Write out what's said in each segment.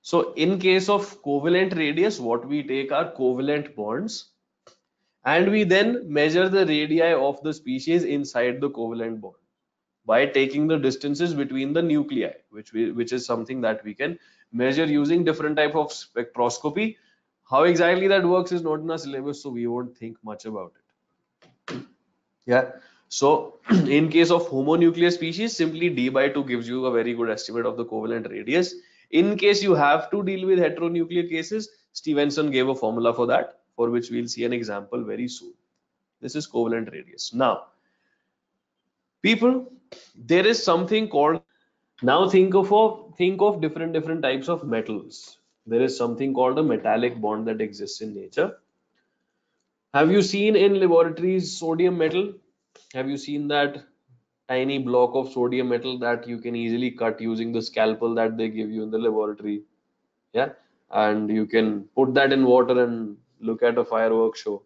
So in case of covalent radius, what we take are covalent bonds, and we then measure the radii of the species inside the covalent bond by taking the distances between the nuclei, which is something that we can measure using different type of spectroscopy. How exactly that works is not in our syllabus, so we won't think much about it. Yeah. So in case of homonuclear species, simply d by 2 gives you a very good estimate of the covalent radius. In case you have to deal with heteronuclear cases, Stevenson gave a formula for that, for which we'll see an example very soon. This is covalent radius. Now, people, there is something called, now think of different types of metals. There is something called a metallic bond that exists in nature. Have you seen in laboratories sodium metal? Have you seen that tiny block of sodium metal that you can easily cut using the scalpel that they give you in the laboratory? Yeah, and you can put that in water and look at a fireworks show.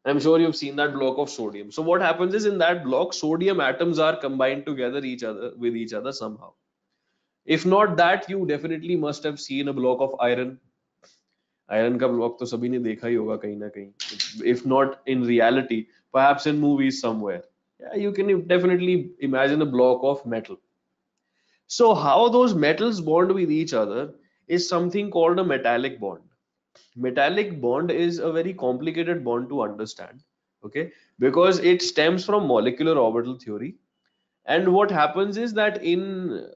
I'm sure you've seen that block of sodium. So what happens is, in that block, sodium atoms are combined together with each other somehow. If not that, you definitely must have seen a block of iron. Iron का block तो सभी ने देखा ही होगा कहीं ना कहीं. If not in reality, perhaps in movies somewhere. Yeah, you can definitely imagine a block of metal. So how those metals bond with each other is something called a metallic bond. Metallic bond is a very complicated bond to understand, okay, because it stems from molecular orbital theory. And what happens is that in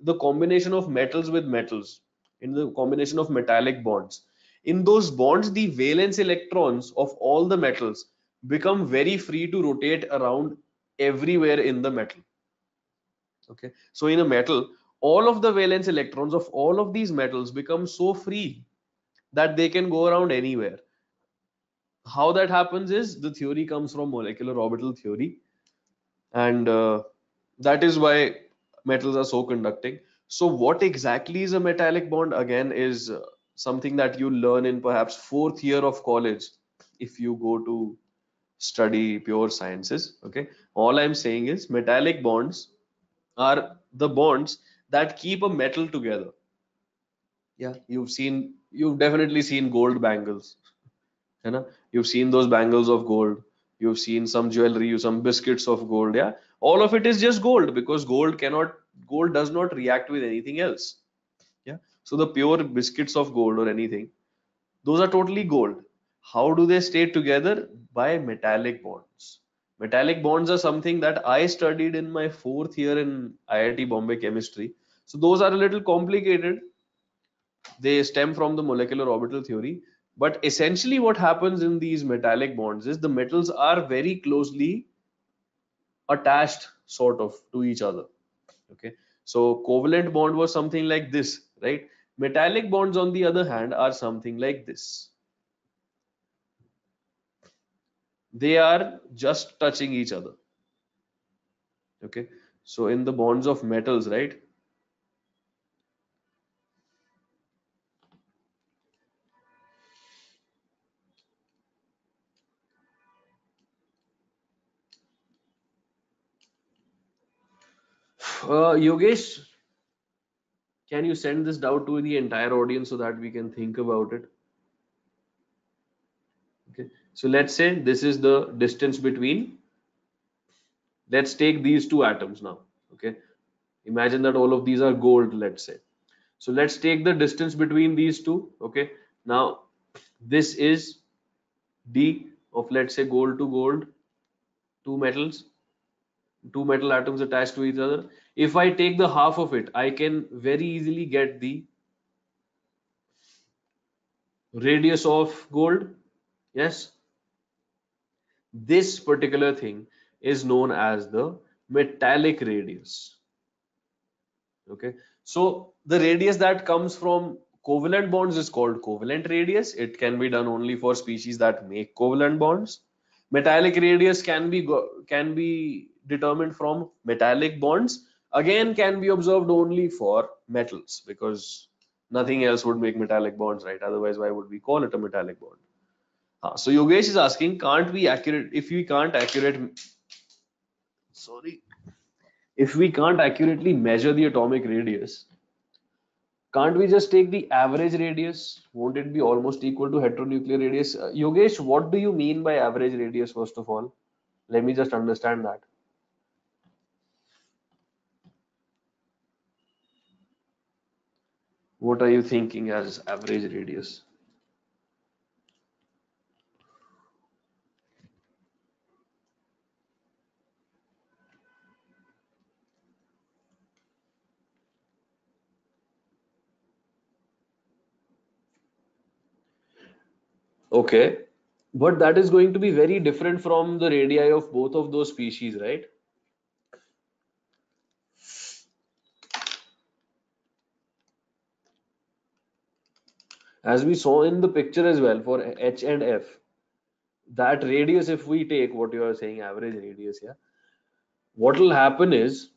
the combination of metals with metals, in the combination of metallic bonds, in those bonds, the valence electrons of all the metals become very free to rotate around everywhere in the metal. Okay, so in a metal, all of the valence electrons of all of these metals become so free that they can go around anywhere. How that happens is, the theory comes from molecular orbital theory, and that is why metals are so conducting. So what exactly is a metallic bond? Again, is something that you learn in perhaps fourth year of college if you go to study pure sciences. Okay, all I'm saying is metallic bonds are the bonds that keep a metal together. Yeah, you've definitely seen gold bangles. You know, you've seen those bangles of gold, you've seen some jewelry, some biscuits of gold. Yeah, all of it is just gold, because gold does not react with anything else. Yeah, so the pure biscuits of gold or anything, those are totally gold. How do they stay together? By metallic bonds. Metallic bonds are something that I studied in my fourth year in IIT Bombay chemistry. So those are a little complicated. They stem from the molecular orbital theory. But essentially what happens in these metallic bonds is, the metals are very closely attached sort of to each other. Okay, so covalent bond was something like this, right? Metallic bonds, on the other hand, are something like this. They are just touching each other. Okay, so in the bonds of metals, right, Yogesh, can you send this down to the entire audience so that we can think about it? Okay, so let's say this is the distance between, let's take these two atoms now. Okay, imagine that all of these are gold, let's say. So let's take the distance between these two. Okay, now this is d of, let's say, gold to gold, two metal atoms attached to each other. If I take the half of it, I can very easily get the radius of gold. Yes, this particular thing is known as the metallic radius. Okay, so the radius that comes from covalent bonds is called covalent radius. It can be done only for species that make covalent bonds. Metallic radius can be determined from metallic bonds. Again, can be observed only for metals, because nothing else would make metallic bonds, right? Otherwise, why would we call it a metallic bond? So Yogesh is asking, can't we accurate, if we can't accurately measure the atomic radius, Can't we just take the average radius? Won't it be almost equal to heteronuclear radius? Yogesh, what do you mean by average radius, first of all? Let me just understand that. What are you thinking as average radius? Okay, but that is going to be very different from the radii of both of those species, right? As we saw in the picture as well for H and F, that radius, if we take what you are saying, average radius, yeah, what will happen is,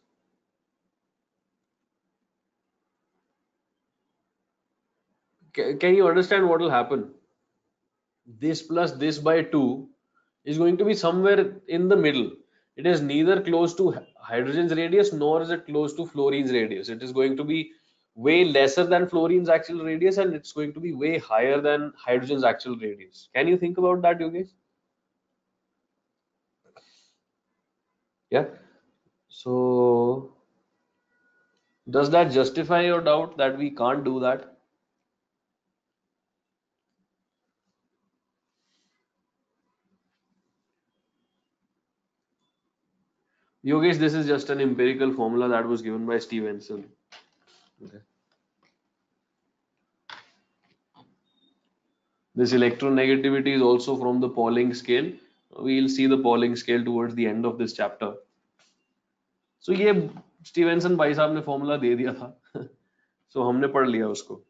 can you understand what will happen? This plus this by 2 is going to be somewhere in the middle. It is neither close to hydrogen's radius nor is it close to fluorine's radius. It is going to be way lesser than fluorine's actual radius, and it's going to be way higher than hydrogen's actual radius. Can you think about that, Yogesh? Yeah. So does that justify your doubt that we can't do that? Yogesh, this is just an empirical formula that was given by Stevenson. Okay. This electronegativity is also from the Pauling scale. We'll see the Pauling scale towards the end of this chapter. So ये Stevenson भाई साहब ने formula दे दिया था. So हमने पढ़ लिया उसको.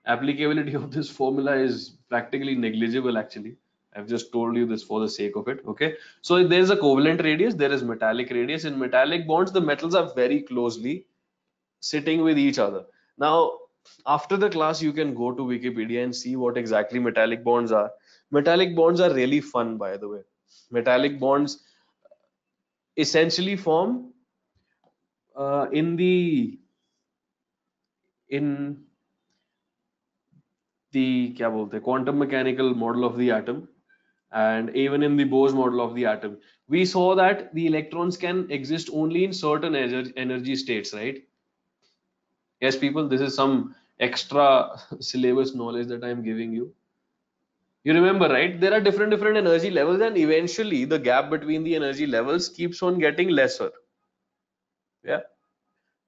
Applicability of this formula is practically negligible actually. I've just told you this for the sake of it. Okay. So there's a covalent radius, there is metallic radius. In metallic bonds, the metals are very closely sitting with each other. Now, after the class, you can go to Wikipedia and see what exactly metallic bonds are. Metallic bonds are really fun, by the way. Metallic bonds essentially form in in the क्या बोलते हैं, quantum mechanical model of the atom, and even in the Bose model of the atom, we saw that the electrons can exist only in certain energy states, right? Yes, people, this is some extra syllabus knowledge that I am giving you. You remember, right? There are different energy levels, and eventually the gap between the energy levels keeps on getting lesser. Yeah.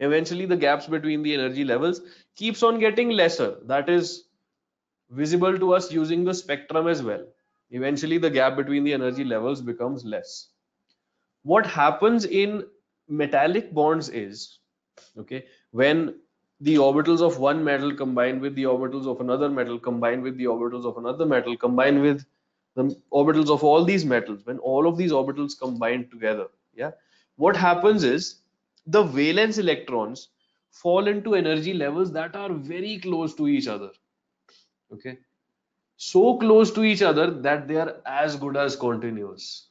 Eventually the gaps between the energy levels keeps on getting lesser. That is visible to us using the spectrum as well. Eventually the gap between the energy levels becomes less. What happens in metallic bonds is, okay, when the orbitals of one metal combine with the orbitals of another metal, combine with the orbitals of another metal, combine with the orbitals of all these metals, when all of these orbitals combine together, yeah, what happens is the valence electrons fall into energy levels that are very close to each other. Okay, so close to each other that they are as good as continuous.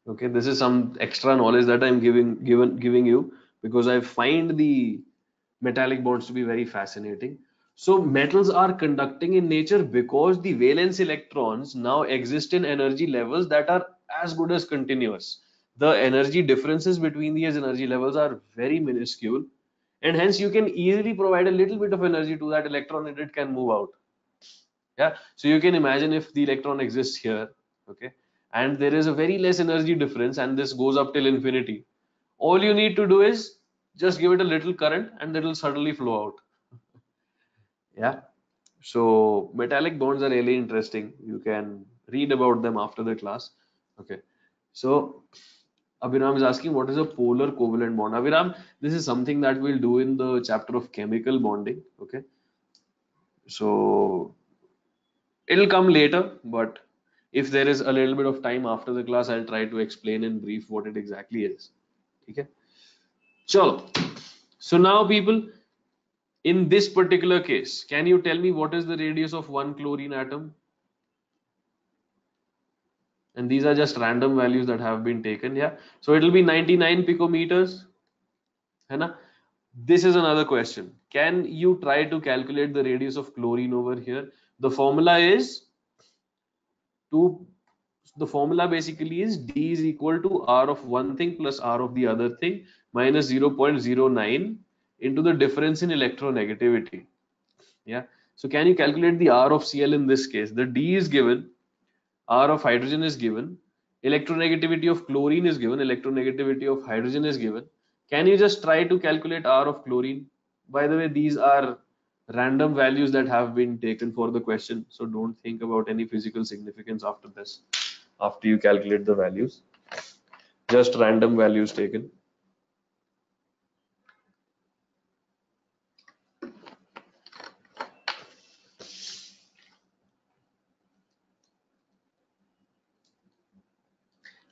Okay, this is some extra knowledge that I'm giving you because I find the metallic bonds to be very fascinating. So metals are conducting in nature because the valence electrons now exist in energy levels that are as good as continuous. The energy differences between these energy levels are very minuscule, and hence you can easily provide a little bit of energy to that electron and it can move out. Yeah, so you can imagine if the electron exists here, okay, and there is a very less energy difference and this goes up till infinity, all you need to do is just give it a little current and it will suddenly flow out. Yeah, so metallic bonds are really interesting. You can read about them after the class. Okay, so Abhiram is asking what is a polar covalent bond. Abhiram, this is something that we'll do in the chapter of chemical bonding. Okay, so it'll come later, but if there is a little bit of time after the class, I'll try to explain in brief what it exactly is. Okay. Chalo. So now people, in this particular case, can you tell me what is the radius of one chlorine atom? and these are just random values that have been taken. Yeah, so it will be 99 picometers, है ना? This is another question. Can you try to calculate the radius of chlorine over here? The formula is two. The formula basically is D is equal to R of one thing plus R of the other thing minus 0.09 into the difference in electronegativity. Yeah. So can you calculate the R of Cl in this case? The D is given, R of hydrogen is given, electronegativity of chlorine is given, electronegativity of hydrogen is given. Can you just try to calculate R of chlorine? By the way, these are random values that have been taken for the question, so don't think about any physical significance after this, after you calculate the values. Just random values taken.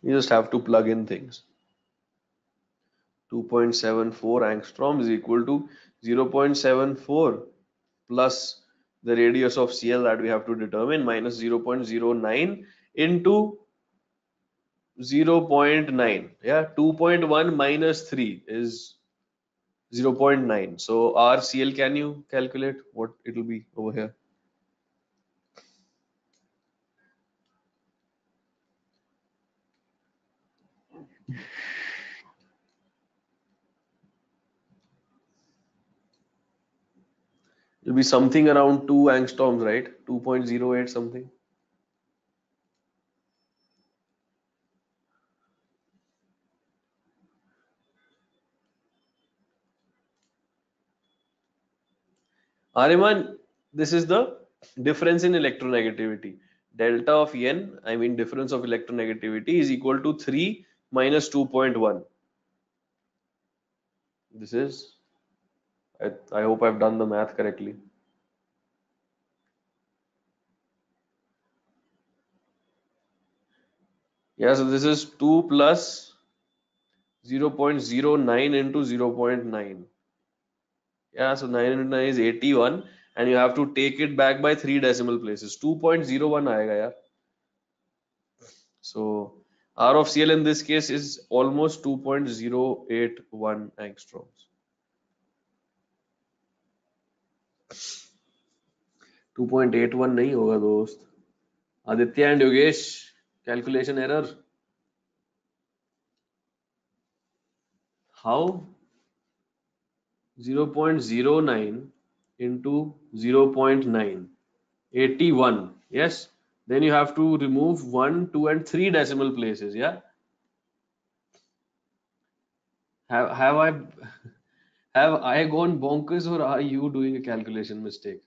You just have to plug in things. 2.74 angstrom is equal to 0.74 plus the radius of Cl that we have to determine minus 0.09 into 0.9. Yeah, 2.1 minus 3 is 0.9. So RCl, can you calculate what it will be over here? It will be something around 2 angstroms, right? 2.08 something. Ariman, this is the difference in electronegativity. Delta of N, I mean difference of electronegativity, is equal to 3 minus 2.1. This is, I hope I've done the math correctly. Yeah, so this is 2 plus 0.09 into 0.9. Yeah, so 9 into 9 is 81, and you have to take it back by 3 decimal places. 2.01 आएगा यार. So R of Cl in this case is almost 2.081 angstroms. 2.81 नहीं होगा दोस्त. Aditya and Yogesh, calculation error. How? 0.09 into 0.9. 81. Yes. Then you have to remove 1, 2, and 3 decimal places. Yeah. Have I have I gone bonkers, or are you doing a calculation mistake?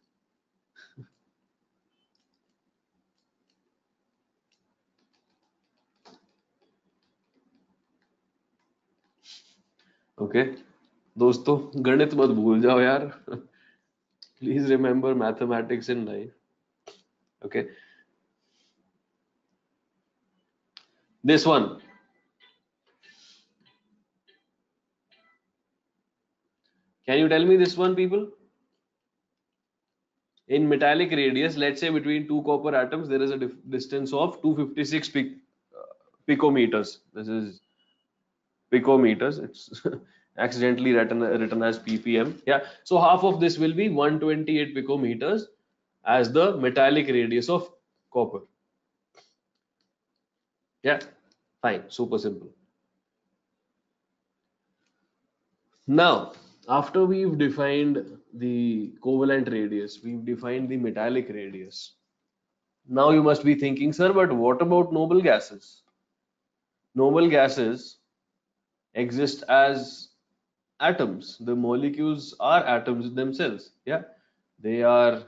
Okay. दोस्तों गणित मत भूल जाओ यार. Please remember mathematics in life. Okay. This one. Can you tell me this one, people? In metallic radius, let's say between two copper atoms, there is a distance of 256 picometers. This is picometers. It's accidentally written as ppm. Yeah. So half of this will be 128 picometers as the metallic radius of copper. Yeah. Fine. Super simple. Now, after we've defined the covalent radius, we've defined the metallic radius. Now you must be thinking, sir, but what about noble gases? Noble gases exist as atoms. The molecules are atoms themselves. Yeah, they are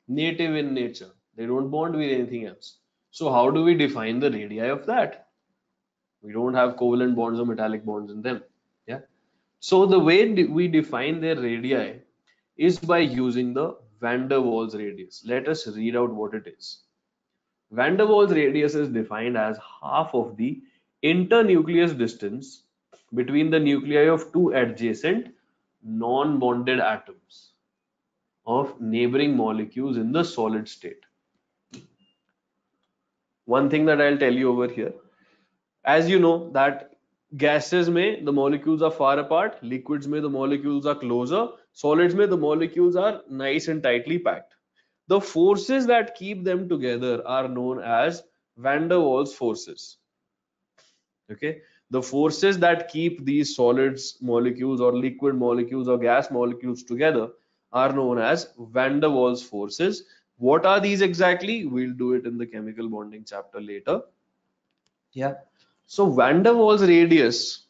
native in nature. They don't bond with anything else. So how do we define the radii of that? We don't have covalent bonds or metallic bonds in them. Yeah. So the way we define their radii is by using the van der Waals radius. Let us read out what it is. Van der Waals radius is defined as half of the internucleus distance between the nuclei of two adjacent non-bonded atoms of neighboring molecules in the solid state. one thing that I'll tell you over here, as you know that gases में the molecules are far apart, liquids में the molecules are closer, solids में the molecules are nice and tightly packed. The forces that keep them together are known as van der Waals forces. Okay, the forces that keep these solids molecules or liquid molecules or gas molecules together are known as van der Waals forces. What are these exactly? We'll do it in the chemical bonding chapter later. Yeah. So van der Waals radius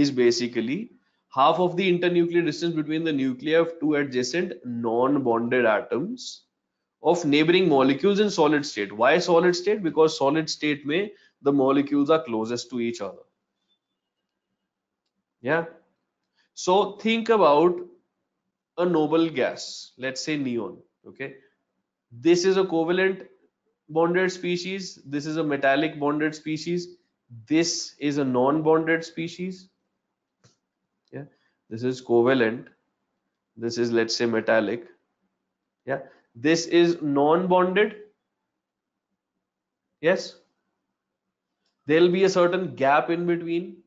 is basically half of the internuclear distance between the nuclei of two adjacent non-bonded atoms of neighboring molecules in solid state. Why solid state? Because solid state mein the molecules are closest to each other. Yeah. So think about a noble gas, let's say neon. Okay. This is a covalent bonded species. This is a metallic bonded species. This is a non-bonded species. Yeah. This is covalent. This is, let's say, metallic. Yeah. This is non-bonded. Yes. There'll be a certain gap in between.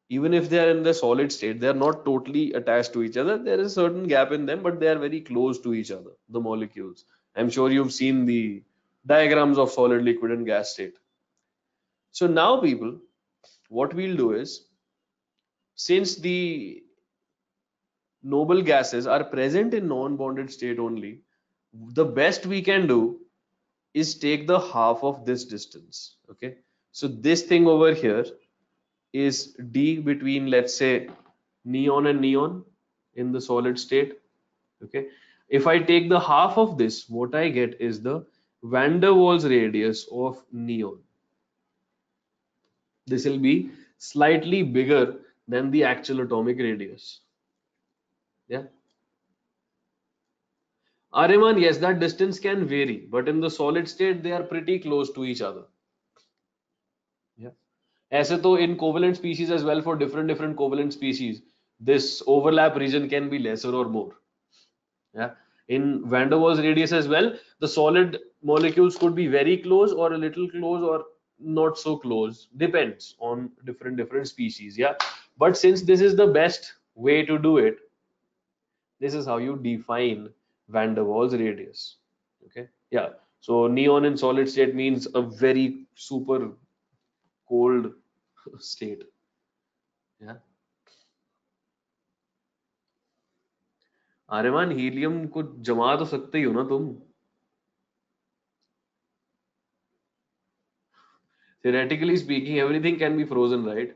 Even if they are in the solid state, they are not totally attached to each other. There is a certain gap in them, but they are very close to each other, the molecules. I'm sure you've seen the diagrams of solid, liquid, and gas state. So now, people, what we'll do is, since the noble gases are present in non-bonded state only, the best we can do is take the half of this distance. Okay, so this thing over here is d between, let's say, neon and neon in the solid state. Okay, if I take the half of this, what I get is the van der Waals radius of neon. This will be slightly bigger than the actual atomic radius. Yeah. Ariman, yes, that distance can vary, but in the solid state, they are pretty close to each other. Yeah. ऐसे तो in covalent species as well, for different covalent species, this overlap region can be lesser or more. Yeah. In van der Waals radius as well, the solid molecules could be very close or a little close or not so close. Depends on different species. Yeah. But since this is the best way to do it, this is how you define van der Waals radius. Okay. Yeah. So neon in solid state means a very super cold state. Yeah. Aryaman helium को जमा तो सकते ही हो ना तुम. Theoretically speaking, everything can be frozen, right?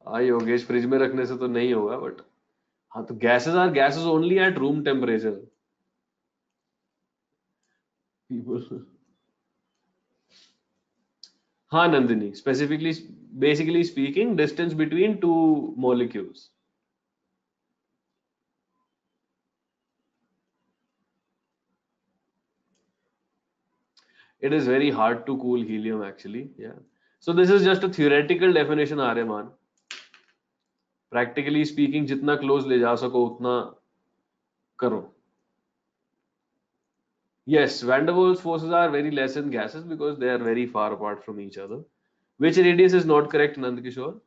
हाँ Yogesh, fridge में रखने से तो नहीं होगा, बट हाँ तो gases are gases only at room temperature. People. हाँ Nandini, specifically, basically speaking, distance between two molecules. It is very hard to cool helium actually. Yeah. So this is just a theoretical definition, Aryaman. Practically speaking, जितना close ले जा सको उतना करो. Yes, van der Waals forces are very less in gases because they are very far apart from each other. Which radius is not correct, Nandkishore?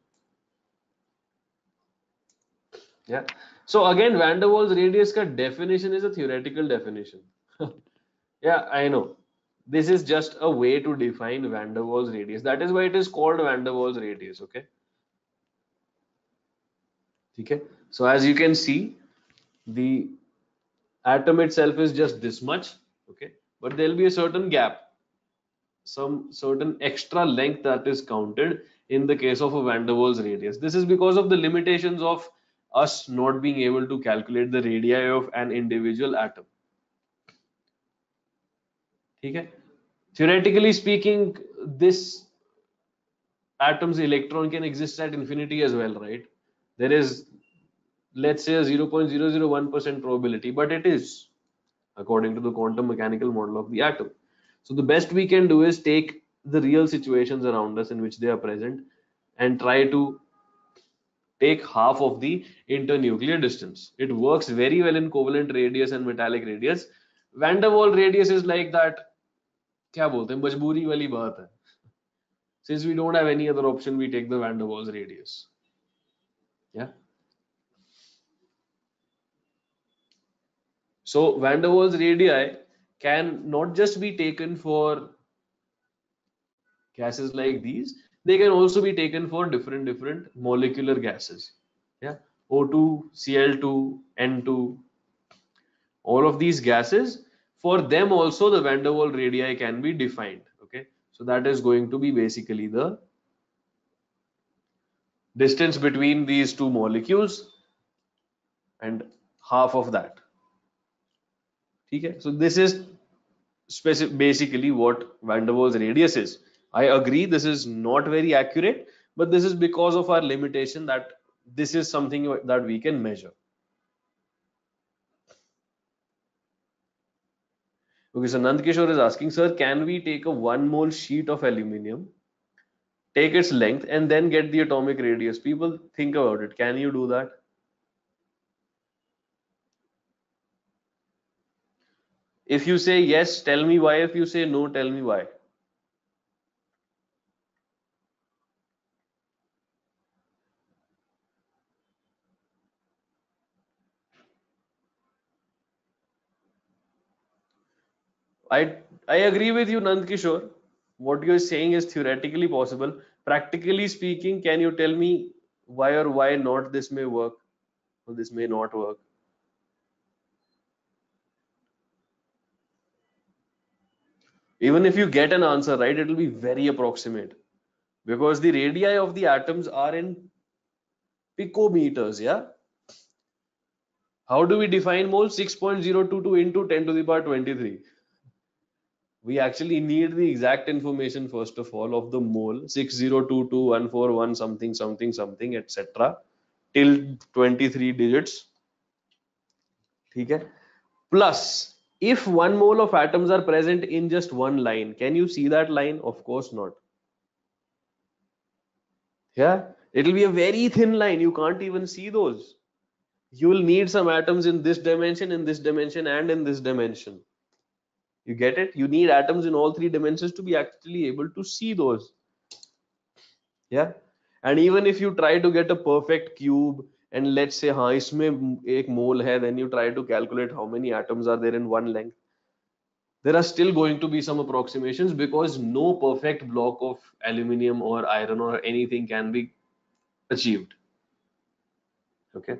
Yeah. So again, van der Waals radius ka definition is a theoretical definition. Yeah, I know. This is just a way to define van der Waals radius. That is why it is called van der Waals radius. Okay. Okay. So as you can see, the atom itself is just this much. Okay. But there will be a certain gap, some certain extra length that is counted in the case of a van der Waals radius. This is because of the limitations of us not being able to calculate the radii of an individual atom. Okay? Theoretically speaking, this atom's electron can exist at infinity as well, right? There is, let's say, a 0.001% probability, but it is according to the quantum mechanical model of the atom. So the best we can do is take the real situations around us in which they are present and try to take half of the internuclear distance. It works very well in covalent radius and metallic radius. Van der Waals radius is like that, क्या बोलते हैं, मजबूरी वाली बात है. Since we don't have any other option, we take the Van der Waals radius. Yeah. So Van der Waals radii can not just be taken for gases like these, they can also be taken for different molecular gases. Yeah, O2, Cl2, N2, all of these gases, for them also the van der Waals radii can be defined. Okay, so that is going to be basically the distance between these two molecules and half of that. Okay, so this is basically what van der Waals radius is. I agree this is not very accurate, but this is because of our limitation that this is something that we can measure. Okay, so Nand Kishore is asking, sir, can we take a 1 mole sheet of aluminium, take its length, and then get the atomic radius? People think about it. Can you do that? If you say yes, tell me why. If you say no, tell me why. I agree with you, Nand Kishore. What you're saying is theoretically possible. Practically speaking, can you tell me why or why not this may work or this may not work? Even if you get an answer right, it will be very approximate because the radii of the atoms are in picometers. Yeah. How do we define mole? 6.022 into 10 to the power 23. We actually need the exact information first of all of the mole, 6022141 something something something etc. till 23 digits. Okay. Plus, if 1 mole of atoms are present in just one line, can you see that line? Of course not. Yeah, it'll be a very thin line. You can't even see those. You will need some atoms in this dimension, in this dimension, and in this dimension. You get it? You need atoms in all three dimensions to be actually able to see those. Yeah. And even if you try to get a perfect cube and let's say हाँ इसमें एक mole है, then you try to calculate how many atoms are there in one length, there are still going to be some approximations because no perfect block of aluminium or iron or anything can be achieved. Okay.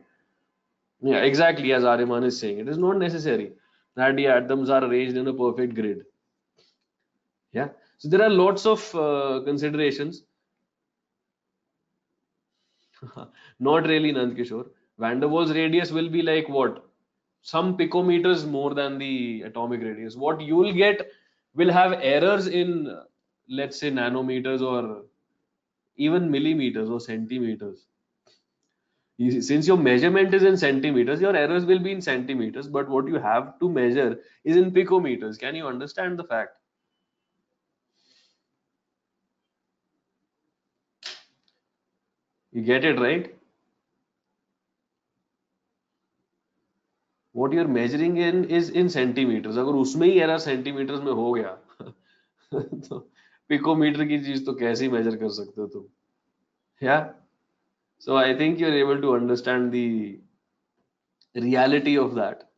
Yeah, exactly as Ariman is saying. It is not necessary that the atoms are arranged in a perfect grid. Yeah. So there are lots of considerations. Not really, Nand Kishore. Van der Waals radius will be like what? Some picometers more than the atomic radius. What you will get will have errors in, let's say, nanometers or even millimeters or centimeters. Since your measurement is in centimeters, your errors will be in centimeters, but what you have to measure is in picometers. Can you understand the fact? You get it, right? What you're measuring in is in centimeters. अगर उसमें ही error centimeters में हो गया तो picometer की चीज तो कैसे ही measure कर सकते हो तुम? Yeah. So I think you're able to understand the reality of that.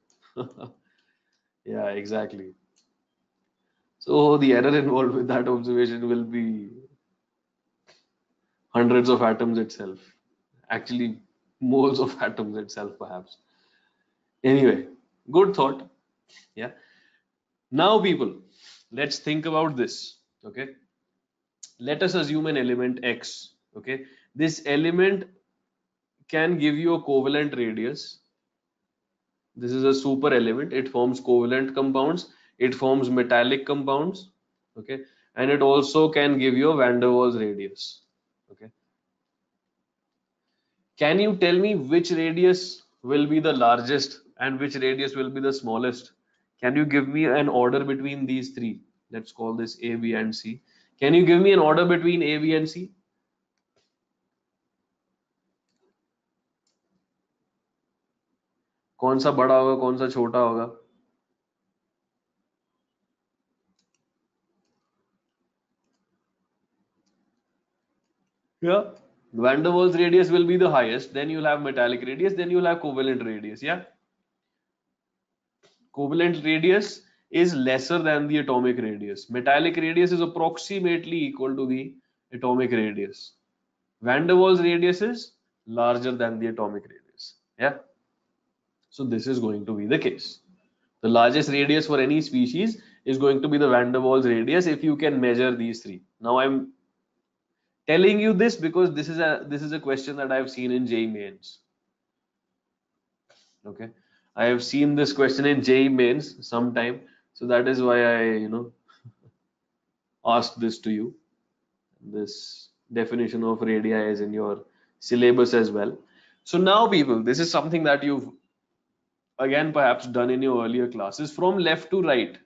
Yeah, exactly. So the error involved with that observation will be hundreds of atoms itself. Actually, moles of atoms itself, perhaps. Anyway, good thought. Yeah. Now, people, let's think about this. Okay. Let us assume an element X. Okay. This element can give you a covalent radius. This is a super element. It forms covalent compounds. It forms metallic compounds. Okay. And it also can give you a van der Waals radius. Okay. Can you tell me which radius will be the largest and which radius will be the smallest? Can you give me an order between these three? Let's call this A, B, and C. Can you give me an order between A, B, and C? कौन सा बड़ा होगा, कौन सा छोटा होगा? Yeah. Van der Waals radius will be the highest, then you'll have metallic radius, then you'll have covalent radius. Yeah. Covalent radius is lesser than the atomic radius. Metallic radius is approximately equal to the atomic radius. Van der Waals radius is larger than the atomic radius. Yeah. So this is going to be the case. The largest radius for any species is going to be the Van der Waals radius if you can measure these three. Now I'm telling you this because this is a question that I've seen in JEE mains. Okay, I have seen this question in JEE mains sometime, so that is why I asked this to you. This definition of radii is in your syllabus as well. So now, people, this is something that you've again perhaps done in your earlier classes. From left to right,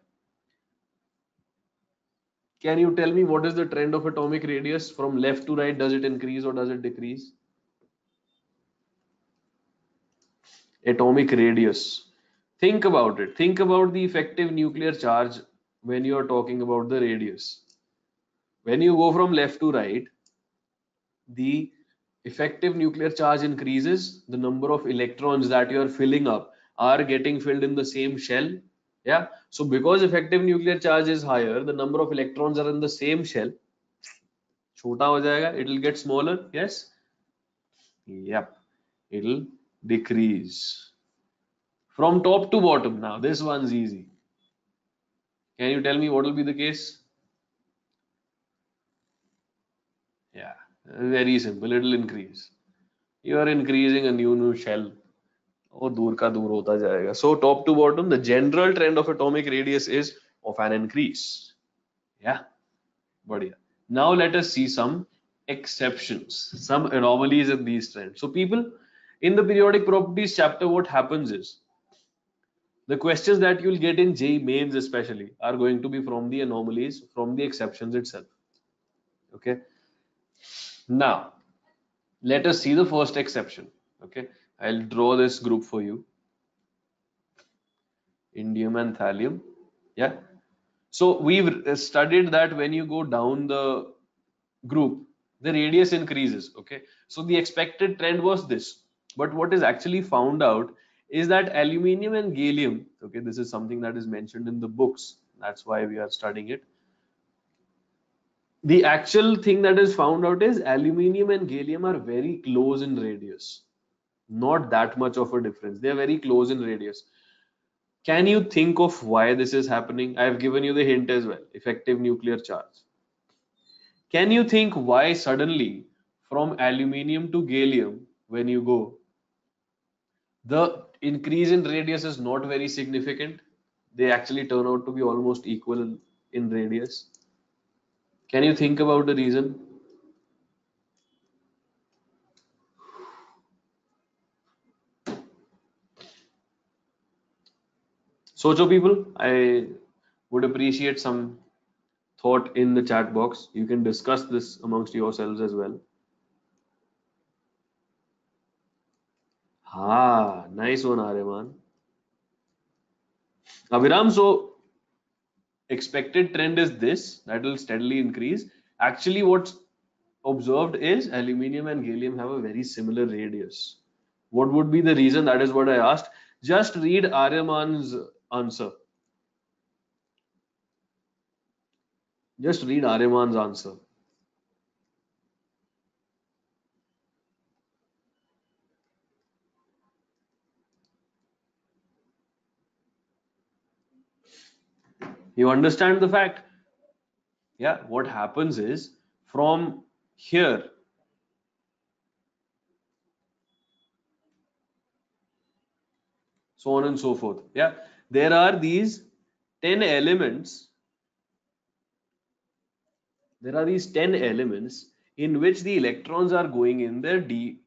can you tell me what is the trend of atomic radius from left to right? Does it increase or does it decrease? Atomic radius. Think about it. Think about the effective nuclear charge when you are talking about the radius. When you go from left to right, the effective nuclear charge increases, the number of electrons that you are filling up are getting filled in the same shell. Yeah. So because effective nuclear charge is higher, the number of electrons are in the same shell. Chota ho jayega, it will get smaller. Yes. Yep. It will decrease. From top to bottom. Now this one's easy. Can you tell me what will be the case? Yeah, very simple. It will increase. You are increasing a new shell. वो दूर का दूर होता जाएगा. So top to bottom, the general trend of atomic radius is of an increase. Yeah, बढ़िया. Now let us see some exceptions, some anomalies in these trends. So people, in the periodic properties chapter, what happens is the questions that you'll get in JEE mains especially are going to be from the anomalies, from the exceptions itself. Okay. Now let us see the first exception. Okay, I'll draw this group for you. Indium and thallium. Yeah. So we've studied that when you go down the group, the radius increases. Okay. So the expected trend was this. But what is actually found out is that aluminium and gallium, okay, this is something that is mentioned in the books. That's why we are studying it. The actual thing that is found out is aluminium and gallium are very close in radius. Not that much of a difference. They are very close in radius. Can you think of why this is happening? I have given you the hint as well. Effective nuclear charge. Can you think why suddenly from aluminium to gallium, when you go, the increase in radius is not very significant? They actually turn out to be almost equal in radius. Can you think about the reason? Socho people, I would appreciate some thought in the chat box. You can discuss this amongst yourselves as well. Ah, nice one, Aryaman. Abhiram, so expected trend is this, that will steadily increase. Actually, what's observed is aluminium and gallium have a very similar radius. What would be the reason? That is what I asked. Just read Aryaman's answer. Just read Aryaman's answer. You understand the fact? Yeah, what happens is from here, so on and so forth. Yeah, there are these 10 elements. There are these 10 elements in which the electrons are going in their d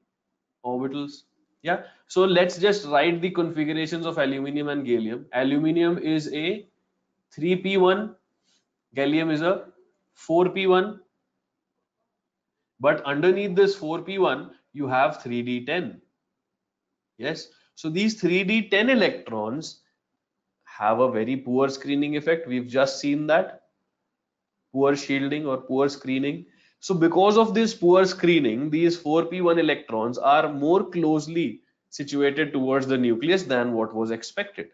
orbitals. Yeah, so let's just write the configurations of aluminium and gallium. Aluminium is a 3p1, gallium is a 4p1, but underneath this 4p1 you have 3d10. Yes, So these 3d10 electrons have a very poor screening effect. We've just seen that. Poor shielding or poor screening. So because of this poor screening, these 4p1 electrons are more closely situated towards the nucleus than what was expected.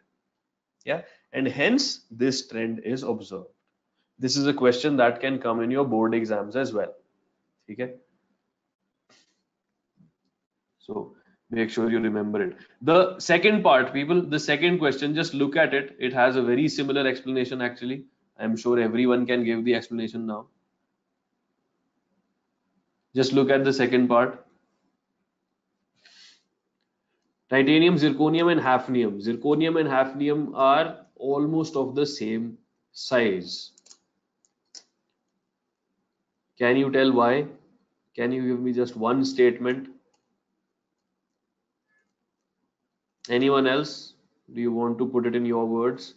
Yeah, and hence this trend is observed. This is a question that can come in your board exams as well. Okay, so make sure you remember it. The second part, people, the second question, just look at it. It has a very similar explanation actually. I'm sure everyone can give the explanation now. Just look at the second part. Titanium, zirconium, and hafnium. Zirconium and hafnium are almost of the same size. Can you tell why? Can you give me just one statement? Anyone else? Do you want to put it in your words?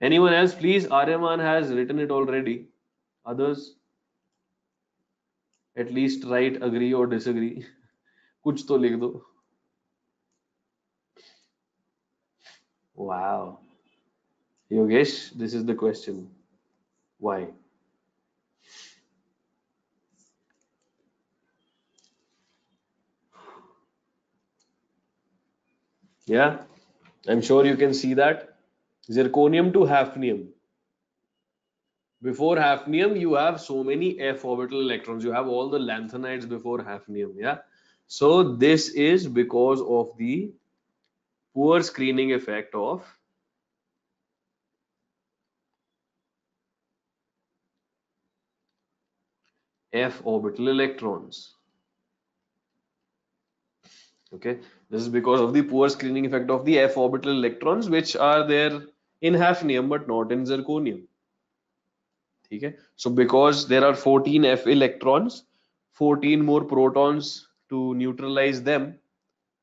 Anyone else, please? Aryaman has written it already. Others, at least write agree or disagree. कुछ तो लिख दो. Wow. Yogesh, this is the question. Why? Yeah, I'm sure you can see that. Zirconium to hafnium. Before hafnium, you have so many f orbital electrons. You have all the lanthanides before hafnium. Yeah. So this is because of the poor screening effect of f orbital electrons. Okay. This is because of the poor screening effect of the f orbital electrons, which are there in hafnium but not in zirconium. Okay. So because there are 14 f electrons, 14 more protons to neutralize them,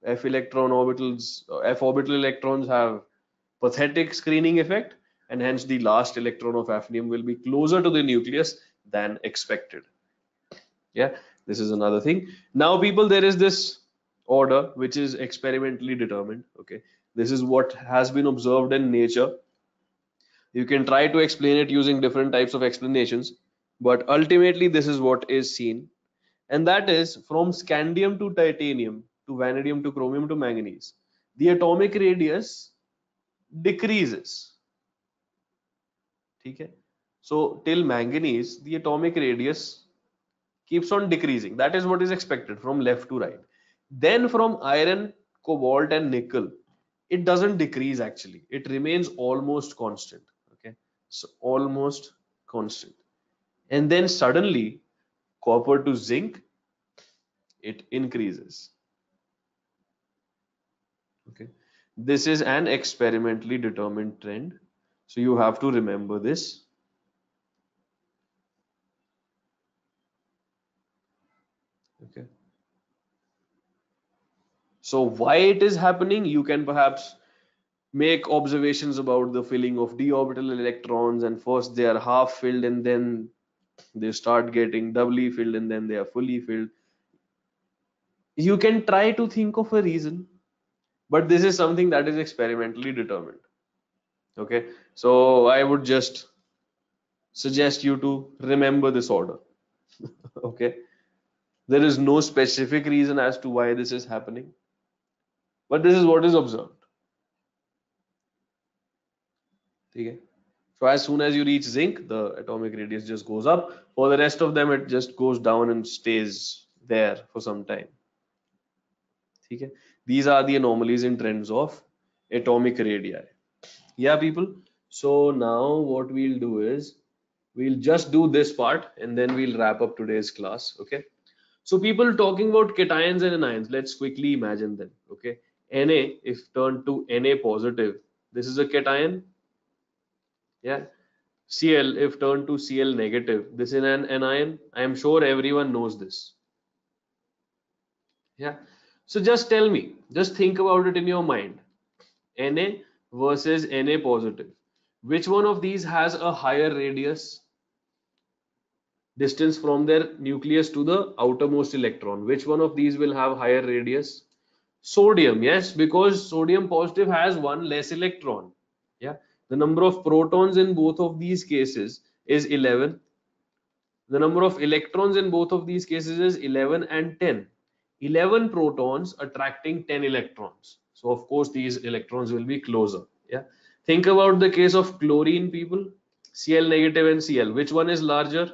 f orbital electrons have pathetic screening effect, and hence the last electron of hafnium will be closer to the nucleus than expected. Yeah, this is another thing. Now people, there is this order which is experimentally determined. Okay, this is what has been observed in nature. You can try to explain it using different types of explanations, but ultimately this is what is seen, and that is from scandium to titanium to vanadium to chromium to manganese, the atomic radius decreases. Okay, so till manganese the atomic radius keeps on decreasing. That is what is expected from left to right. Then from iron, cobalt, and nickel, it doesn't decrease actually. It remains almost constant. Okay, so almost constant. And then suddenly, copper to zinc, it increases. Okay, this is an experimentally determined trend. So you have to remember this. Okay. So why it is happening, you can perhaps make observations about the filling of d orbital electrons, and first they are half filled and then they start getting doubly filled and then they are fully filled. You can try to think of a reason, but this is something that is experimentally determined. Okay, so I would just suggest you to remember this order. Okay, there is no specific reason as to why this is happening, but this is what is observed. Okay. So as soon as you reach zinc, the atomic radius just goes up. For the rest of them, it just goes down and stays there for some time. Okay. These are the anomalies in trends of atomic radii. Yeah, people. So now what we'll do is we'll just do this part and then we'll wrap up today's class. Okay. So people, talking about cations and anions, let's quickly imagine them. Okay. Na, if turned to Na positive, this is a cation. Yeah. Cl, if turned to Cl negative, this is an anion. I am sure everyone knows this. Yeah. So just tell me, just think about it in your mind. Na versus Na positive. Which one of these has a higher radius distance from their nucleus to the outermost electron? Which one of these will have higher radius? Sodium, yes, because sodium positive has one less electron. Yeah, the number of protons in both of these cases is 11. The number of electrons in both of these cases is 11 and 10. 11 protons attracting 10 electrons. So of course these electrons will be closer. Yeah. Think about the case of chlorine, people. Cl negative and Cl. Which one is larger?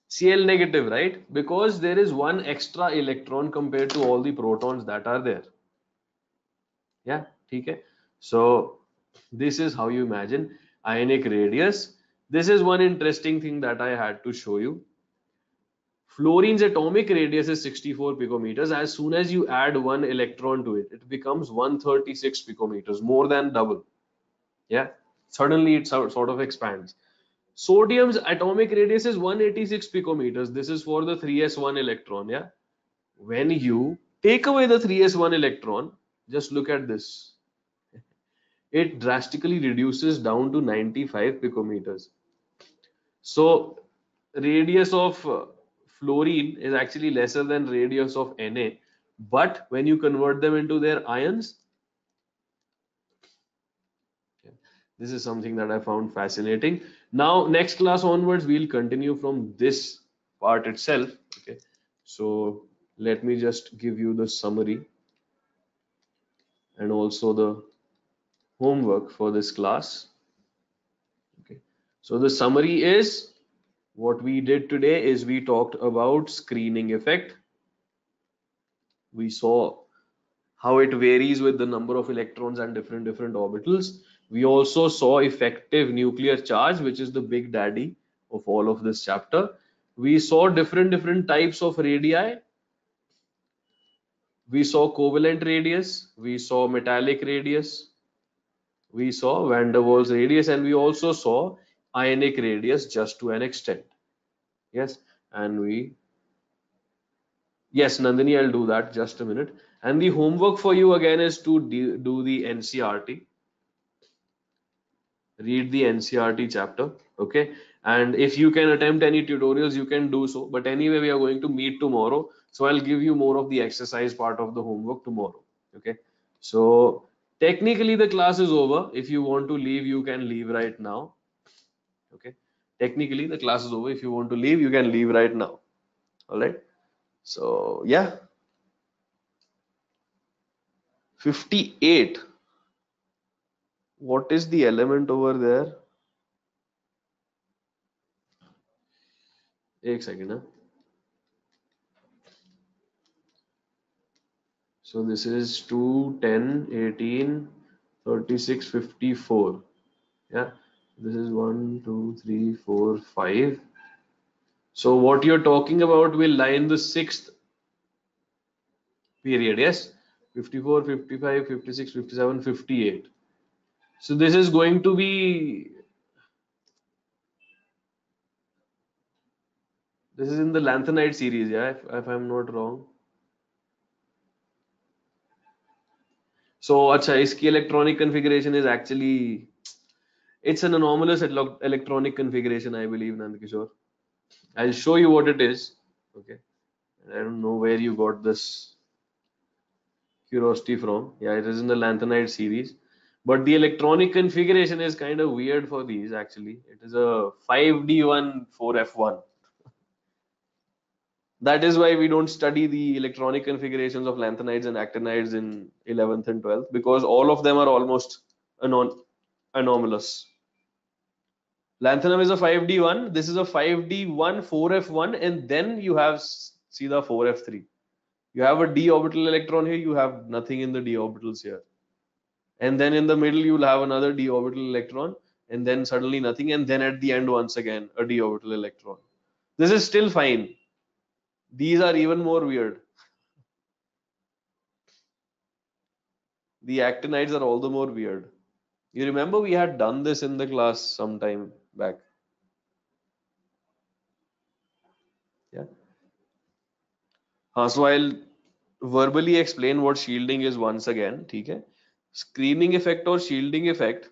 Cl negative, right? Because there is one extra electron compared to all the protons that are there. Yeah, okay. So this is how you imagine ionic radius. This is one interesting thing that I had to show you. Fluorine's atomic radius is 64 picometers. As soon as you add one electron to it, it becomes 136 picometers, more than double. Yeah, suddenly it sort of expands. Sodium's atomic radius is 186 picometers. This is for the 3s1 electron. Yeah, when you take away the 3s1 electron, just look at this. It drastically reduces down to 95 picometers. So radius of fluorine is actually lesser than radius of Na, but when you convert them into their ions, okay, this is something that I found fascinating. Now next class onwards we'll continue from this part itself. Okay, so let me just give you the summary and also the homework for this class. Okay, so the summary is, what we did today is we talked about screening effect. We saw how it varies with the number of electrons and different orbitals. We also saw effective nuclear charge, which is the big daddy of all of this chapter. We saw different types of radii. We saw covalent radius, we saw metallic radius, we saw van der Waals radius, and we also saw ionic radius just to an extent. Yes, and we yes, Nandini, I'll do that just a minute. And the homework for you again is to do the NCRT. Read the NCRT chapter, okay? And if you can attempt any tutorials, you can do so. But anyway, we are going to meet tomorrow. So I'll give you more of the exercise part of the homework tomorrow, okay? So technically the class is over. If you want to leave, you can leave right now, okay? Technically the class is over. If you want to leave, you can leave right now, all right? So yeah, 58. What is the element over there? One second. Huh? So this is 2, 10, 18, 36, 54. Yeah. This is 1, 2, 3, 4, 5. So what you're talking about will lie in the sixth period. Yes. 54, 55, 56, 57, 58. So this is going to be, this is in the lanthanide series. Yeah. If I'm not wrong. So acha, iski electronic configuration is actually, it's an anomalous electronic configuration, I believe, Nandkishore. I'll show you what it is. Okay. I don't know where you got this curiosity from. Yeah, it is in the lanthanide series. But the electronic configuration is kind of weird for these actually. It is a 5D1 4F1. That is why we don't study the electronic configurations of lanthanides and actinides in 11th and 12th, because all of them are almost anomalous. Lanthanum is a 5D1, this is a 5D1 4F1, and then you have Sida 4F3. You have a d orbital electron here, you have nothing in the d orbitals here. And then in the middle, you'll have another d orbital electron, and then suddenly nothing. And then at the end, once again, a d orbital electron. This is still fine. These are even more weird. The actinides are all the more weird. You remember we had done this in the class some time back. Yeah. So I'll verbally explain what shielding is once again. ठीक है? Screening effect or shielding effect,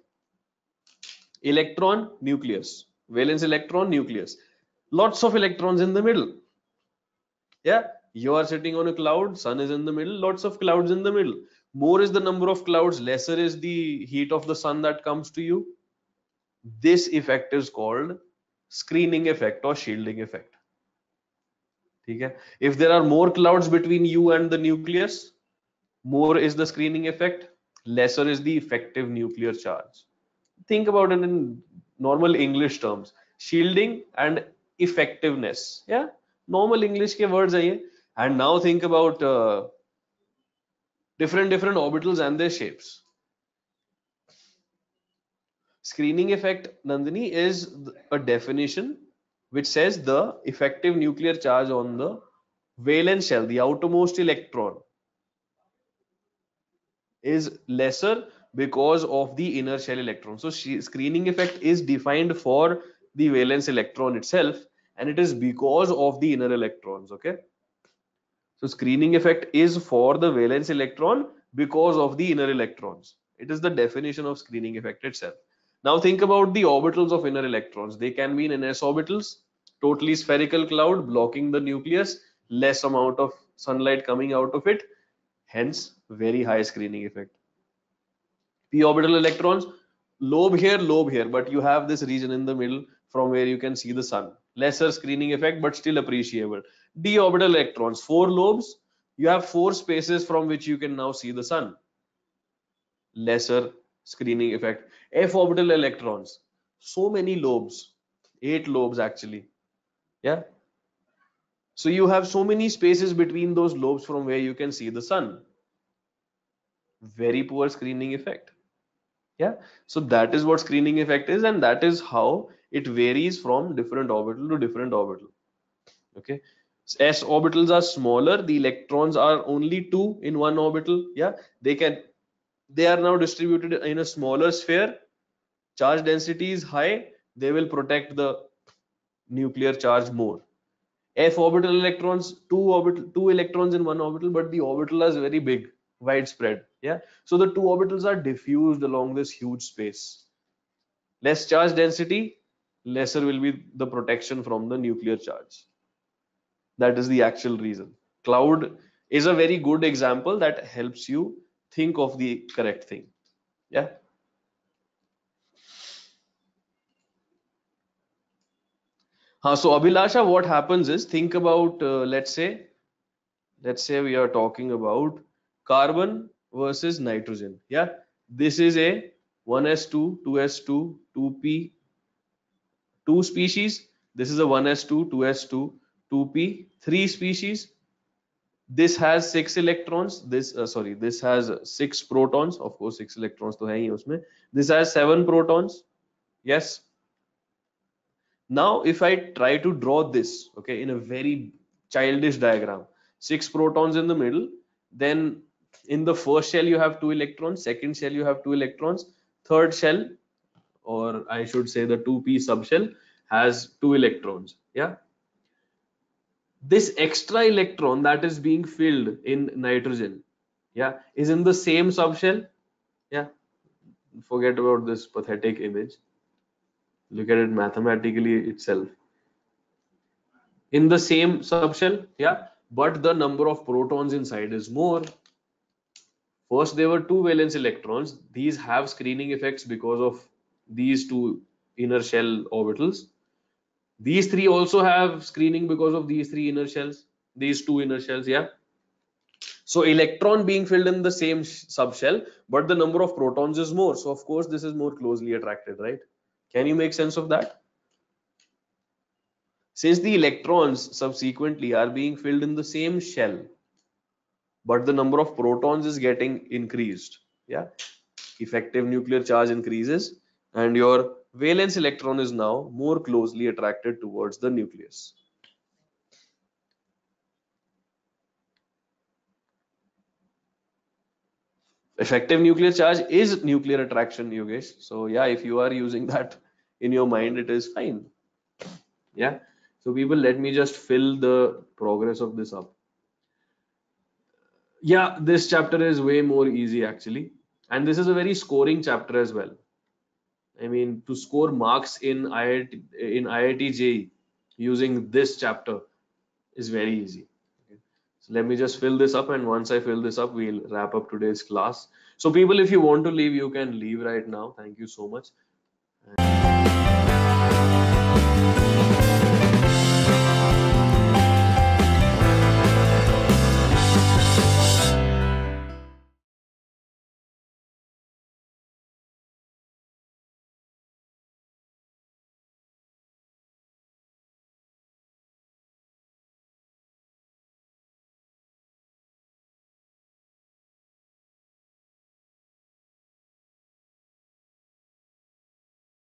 electron, nucleus, valence electron, nucleus, lots of electrons in the middle. Yeah, you are sitting on a cloud, sun is in the middle, lots of clouds in the middle. More is the number of clouds, lesser is the heat of the sun that comes to you. This effect is called screening effect or shielding effect. Okay? If there are more clouds between you and the nucleus, more is the screening effect, lesser is the effective nuclear charge. Think about it in normal English terms. Shielding and effectiveness. Yeah, normal English ke words are ye. And now think about different orbitals and their shapes. Screening effect, Nandini, is a definition which says the effective nuclear charge on the valence shell, the outermost electron, is lesser because of the inner shell electron. So screening effect is defined for the valence electron itself, and it is because of the inner electrons. Okay. So screening effect is for the valence electron because of the inner electrons. It is the definition of screening effect itself. Now think about the orbitals of inner electrons. They can be in s orbitals, totally spherical cloud blocking the nucleus, less amount of sunlight coming out of it, hence very high screening effect. P orbital electrons, lobe here, but you have this region in the middle from where you can see the sun. Lesser screening effect, but still appreciable. D orbital electrons, 4 lobes, you have 4 spaces from which you can now see the sun. Lesser screening effect. F orbital electrons, so many lobes, 8 lobes actually. Yeah. So you have so many spaces between those lobes from where you can see the sun. Very poor screening effect. Yeah, so that is what screening effect is, and that is how it varies from different orbital to different orbital. Okay, s orbitals are smaller, the electrons are only 2 in one orbital. Yeah, they are now distributed in a smaller sphere, charge density is high, they will protect the nuclear charge more. F orbital electrons, two electrons in one orbital, but the orbital is very big, widespread. Yeah, so the two orbitals are diffused along this huge space. Less charge density, lesser will be the protection from the nuclear charge. That is the actual reason. Cloud is a very good example that helps you think of the correct thing. Yeah. So Abhilasha, what happens is, think about let's say we are talking about carbon versus nitrogen. Yeah, this is a 1s2, 2s2, 2p, 2 species. This is a 1s2, 2s2, 2p, 3 species. This has 6 electrons. This has 6 protons. Of course, 6 electrons to hai hi usme. This has 7 protons. Yes. Now, if I try to draw this, okay, in a very childish diagram, 6 protons in the middle, then in the first shell you have 2 electrons, second shell you have 2 electrons, third shell, or I should say the 2p subshell, has 2 electrons. Yeah. This extra electron that is being filled in nitrogen, yeah, is in the same subshell. Yeah, forget about this pathetic image, look at it mathematically itself, in the same subshell. Yeah, but the number of protons inside is more. First there were 2 valence electrons, these have screening effects because of these 2 inner shell orbitals. These 3 also have screening because of these 3 inner shells, these 2 inner shells. Yeah. So electron being filled in the same subshell, but the number of protons is more. So of course this is more closely attracted, right? Can you make sense of that? Since the electrons subsequently are being filled in the same shell, but the number of protons is getting increased. Yeah, effective nuclear charge increases, and your valence electron is now more closely attracted towards the nucleus. Effective nuclear charge is nuclear attraction, Yogesh. So yeah, if you are using that in your mind, it is fine. Yeah. So people, let me just fill the progress of this up. Yeah, this chapter is way more easy actually. And this is a very scoring chapter as well. I mean, to score marks in IIT JEE using this chapter is very easy. Okay. So let me just fill this up, and once I fill this up, we'll wrap up today's class. So people, if you want to leave, you can leave right now. Thank you so much.